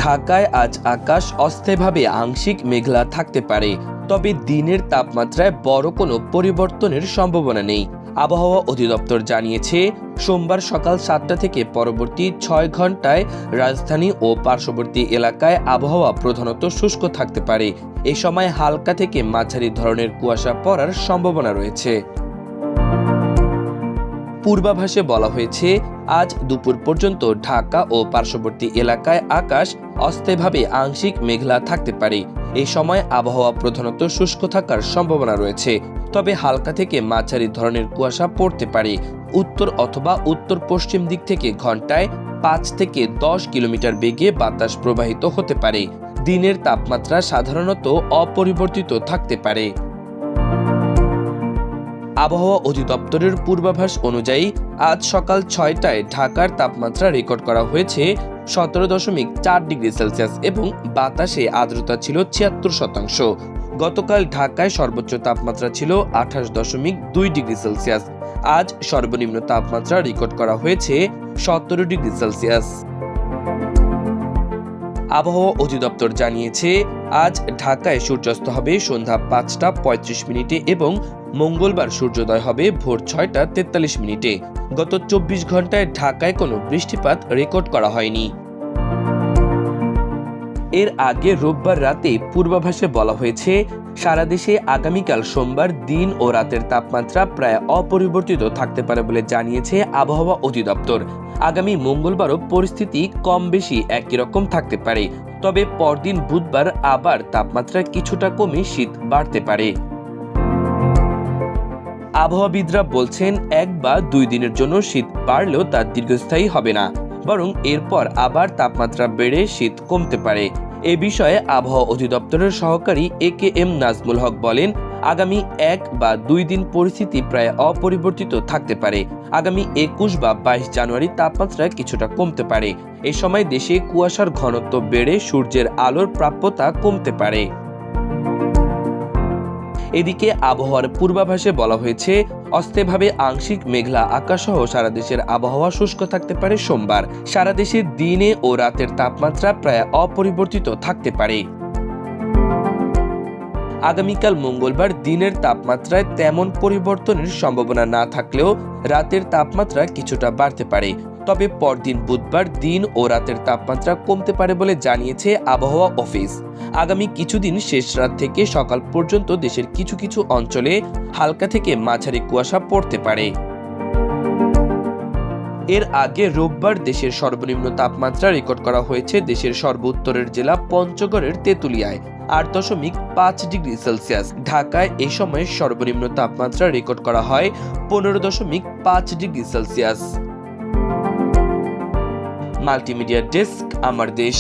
ঢাকায় আজ আকাশ অস্থায়ীভাবে আংশিক মেঘলা থাকতে পারে, তবে দিনের তাপমাত্রায় বড় কোনো পরিবর্তনের সম্ভাবনা নেই। আবহাওয়া অধিদপ্তর জানিয়েছে, সোমবার সকাল 7টা থেকে পরবর্তী 6 ঘন্টায় রাজধানী ও পার্শ্ববর্তী এলাকায় আবহাওয়া প্রধানত শুষ্ক থাকতে পারে। এ সময় হালকা থেকে মাঝারি ধরনের কুয়াশা পড়ার সম্ভাবনা রয়েছে। পূর্বাভাসে বলা হয়েছে, আজ দুপুর পর্যন্ত ঢাকা ও পার্শ্ববর্তী এলাকায় আকাশ অস্থায়ীভাবে আংশিক মেঘলা থাকতে পারে। এই সময় আবহাওয়া প্রধানত শুষ্ক থাকার সম্ভাবনা রয়েছে, তবে হালকা থেকে মাঝারি ধরনের কুয়াশা পড়তে পারে। উত্তর অথবা উত্তর পশ্চিম দিক থেকে ঘন্টায় 5 থেকে 10 কিলোমিটার বেগে বাতাস প্রবাহিত হতে পারে। দিনের তাপমাত্রা সাধারণত অপরিবর্তিত থাকতে পারে। আবহাওয়া অধিদপ্তরের পূর্বাভাস অনুযায়ী আজ সকাল 6টায় ঢাকার তাপমাত্রা রেকর্ড করা হয়েছে 17.4 ডিগ্রি সেলসিয়াস এবং বাতাসে আর্দ্রতা ছিল 76%। গতকাল ঢাকায় সর্বোচ্চ তাপমাত্রা ছিল 28.2 ডিগ্রি সেলসিয়াস। আজ সর্বনিম্ন তাপমাত্রা রেকর্ড করা হয়েছে 17 ডিগ্রি সেলসিয়াস। আবহাওয়া অধিদপ্তর জানিয়েছে, আজ ঢাকায় সূর্যাস্ত হবে সন্ধ্যা 5টা 35 মিনিটে এবং মঙ্গলবার সূর্যোদয় হবে ভোর 6টা 43 মিনিটে। গত 24 ঘন্টায় ঢাকায় কোনো বৃষ্টিপাত রেকর্ড করা হয়নি। এর আগে রোববার রাতে পূর্বাভাসে বলা হয়েছে, সারা দেশে আগামীকাল সোমবার দিন ও রাতের তাপমাত্রা প্রায় অপরিবর্তিত থাকতে পারে বলে জানিয়েছে আবহাওয়া অধিদপ্তর। আগামী মঙ্গলবারও পরিস্থিতি কম বেশি একই রকম থাকতে পারে, তবে পরদিন বুধবার আবার তাপমাত্রা কিছুটা কমে শীত বাড়তে পারে। আবহাওয়াবিদরা বলছেন, 1 বা 2 দিনের জন্য শীত বাড়লেও তা দীর্ঘস্থায়ী হবে না, বরং এরপর আবার তাপমাত্রা বেড়ে শীত কমতে পারে। এ বিষয়ে আবহাওয়া অধিদপ্তরের সহকারী AKM নাজমুল হক বলেন, আগামী 1 বা 2 দিন পরিস্থিতি প্রায় অপরিবর্তিত থাকতে পারে। আগামী 21 বা 22 জানুয়ারি তাপমাত্রা কিছুটা কমতে পারে। এ সময় দেশে কুয়াশার ঘনত্ব বেড়ে সূর্যের আলোর প্রাপ্যতা কমতে পারে। এদিকে আবহাওয়ার পূর্বাভাসে বলা হয়েছে, অস্থায়ীভাবে আংশিক মেঘলা আকাশসহ সারা দেশের আবহাওয়া শুষ্ক থাকতে পারে সোমবার। সারা দেশে দিনে ও রাতের তাপমাত্রা প্রায় অপরিবর্তিত থাকতে পারে। আগামীকাল মঙ্গলবার দিনের তাপমাত্রায় তেমন পরিবর্তনের সম্ভাবনা না থাকলেও রাতের তাপমাত্রা কিছুটা বাড়তে পারে। তবে পরদিন বুধবার দিন ও রাতের তাপমাত্রা কমতে পারে বলে জানিয়েছে আবহাওয়া অফিস। আগামী কিছুদিন শেষ রাত থেকে সকাল পর্যন্ত দেশের কিছু কিছু অঞ্চলে হালকা থেকে মাঝারি কুয়াশা পড়তে পারে। এর আগে রোববার দেশের সর্বনিম্ন তাপমাত্রা রেকর্ড করা হয়েছে দেশের সর্বোত্তরের জেলা পঞ্চগড়ের তেঁতুলিয়ায় 8.5 ডিগ্রি সেলসিয়াস। ঢাকায় এই সময় সর্বনিম্ন তাপমাত্রা রেকর্ড করা হয় 15.5 ডিগ্রি সেলসিয়াস। মাল্টিমিডিয়া ডেস্ক, আমার দেশ।